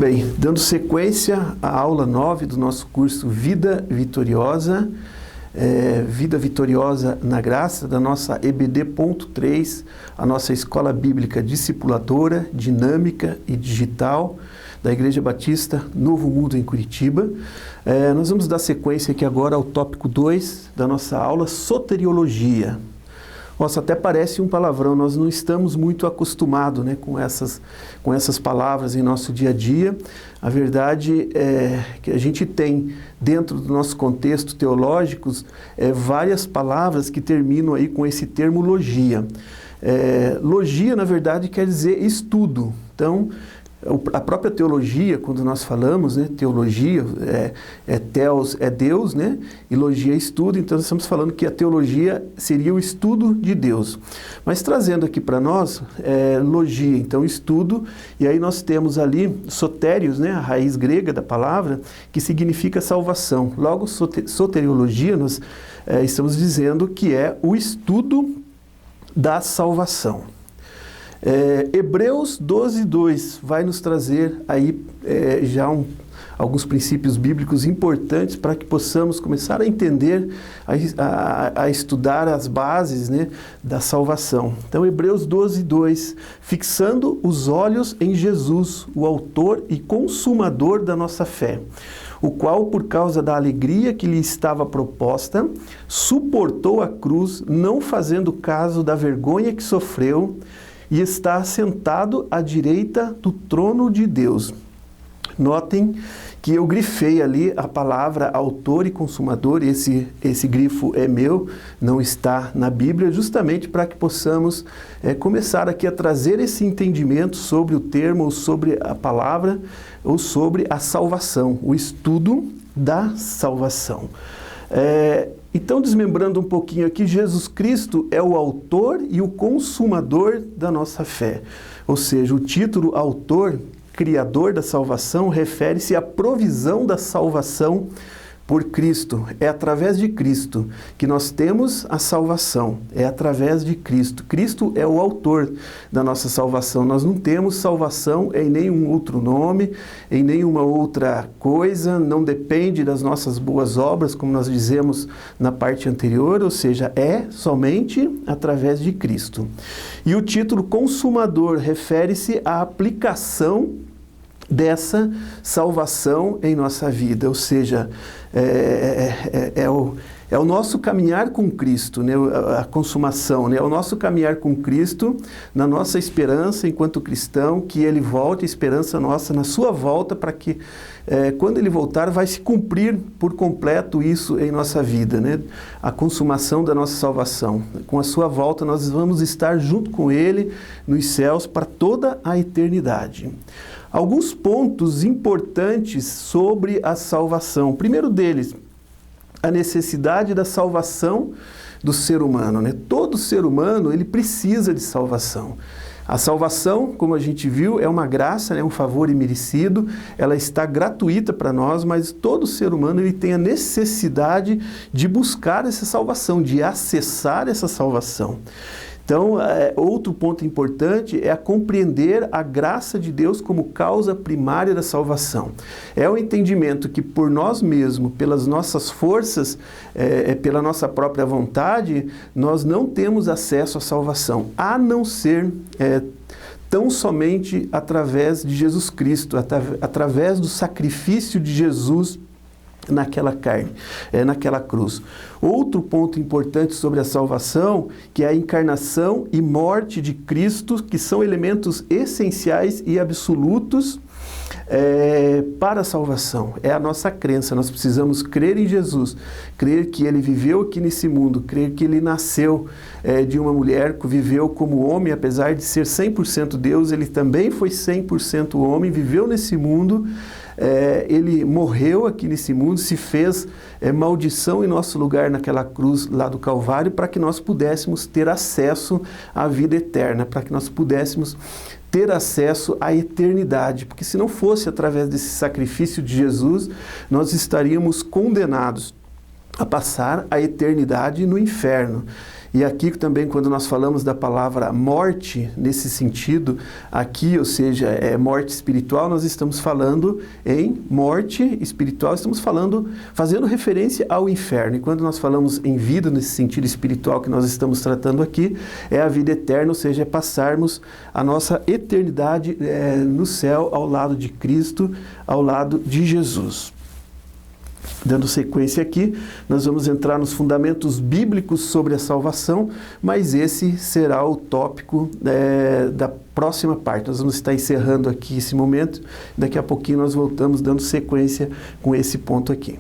bem, dando sequência à aula 9 do nosso curso Vida Vitoriosa, Vida Vitoriosa na Graça, da nossa EBD.3, a nossa Escola Bíblica Discipuladora, Dinâmica e Digital, da Igreja Batista Novo Mundo em Curitiba. Nós vamos dar sequência aqui agora ao tópico 2 da nossa aula, Soteriologia. Nossa, até parece um palavrão, nós não estamos muito acostumados, né, com essas palavras em nosso dia a dia. A verdade é que a gente tem, dentro do nosso contexto teológico, várias palavras que terminam aí com esse termo logia. Logia, na verdade, quer dizer estudo. Então, a própria teologia, quando nós falamos, né, teologia, theos é Deus, né, e logia é estudo, então nós estamos falando que a teologia seria o estudo de Deus. Mas trazendo aqui para nós, logia, então estudo, e aí nós temos ali sotérios, né, a raiz grega da palavra, que significa salvação. Logo, soteriologia, nós estamos dizendo que é o estudo da salvação. Hebreus 12:2 vai nos trazer aí alguns princípios bíblicos importantes para que possamos começar a entender, a estudar as bases, né, da salvação. Então, Hebreus 12:2, fixando os olhos em Jesus, o autor e consumador da nossa fé, o qual, por causa da alegria que lhe estava proposta, suportou a cruz, não fazendo caso da vergonha que sofreu, e está sentado à direita do trono de Deus. Notem que eu grifei ali a palavra autor e consumador, esse grifo é meu, não está na Bíblia, justamente para que possamos começar aqui a trazer esse entendimento sobre o termo, ou sobre a palavra, ou sobre a salvação, o estudo da salvação. Então, desmembrando um pouquinho aqui, Jesus Cristo é o autor e o consumador da nossa fé. Ou seja, o título autor, criador da salvação, refere-se à provisão da salvação por Cristo. É através de Cristo que nós temos a salvação. É através de Cristo. Cristo é o autor da nossa salvação. Nós não temos salvação em nenhum outro nome, em nenhuma outra coisa. Não depende das nossas boas obras, como nós dizemos na parte anterior. Ou seja, é somente através de Cristo. E o título consumador refere-se à aplicação dessa salvação em nossa vida, ou seja, é o nosso caminhar com Cristo, né? A consumação, né? É o nosso caminhar com Cristo, na nossa esperança enquanto cristão, que Ele volte, a esperança nossa na sua volta, para que quando Ele voltar vai se cumprir por completo isso em nossa vida, né? A consumação da nossa salvação. Com a sua volta nós vamos estar junto com Ele nos céus para toda a eternidade. Alguns pontos importantes sobre a salvação. O primeiro deles, a necessidade da salvação do ser humano, né? Todo ser humano, ele precisa de salvação. A salvação, como a gente viu, é uma graça, é um favor imerecido, ela está gratuita para nós, mas todo ser humano ele tem a necessidade de buscar essa salvação, de acessar essa salvação. Então, outro ponto importante é a compreender a graça de Deus como causa primária da salvação. É o entendimento que por nós mesmos, pelas nossas forças, pela nossa própria vontade, nós não temos acesso à salvação, a não ser tão somente através de Jesus Cristo, através do sacrifício de Jesus naquela carne, naquela cruz. Outro ponto importante sobre a salvação, que é a encarnação e morte de Cristo, que são elementos essenciais e absolutos para a salvação. É a nossa crença, nós precisamos crer em Jesus, crer que Ele viveu aqui nesse mundo, crer que Ele nasceu de uma mulher, viveu como homem, apesar de ser 100% Deus, Ele também foi 100% homem, viveu nesse mundo, Ele morreu aqui nesse mundo, se fez maldição em nosso lugar naquela cruz lá do Calvário, para que nós pudéssemos ter acesso à vida eterna, para que nós pudéssemos ter acesso à eternidade, porque se não fosse através desse sacrifício de Jesus, nós estaríamos condenados. a passar a eternidade no inferno. E aqui também, quando nós falamos da palavra morte, nesse sentido, aqui, ou seja, morte espiritual, nós estamos falando em morte espiritual, estamos fazendo referência ao inferno. E quando nós falamos em vida, nesse sentido espiritual que nós estamos tratando aqui, é a vida eterna, ou seja, é passarmos a nossa eternidade no céu, ao lado de Cristo, ao lado de Jesus. Dando sequência aqui, nós vamos entrar nos fundamentos bíblicos sobre a salvação, mas esse será o tópico da próxima parte. Nós vamos estar encerrando aqui esse momento, daqui a pouquinho nós voltamos dando sequência com esse ponto aqui.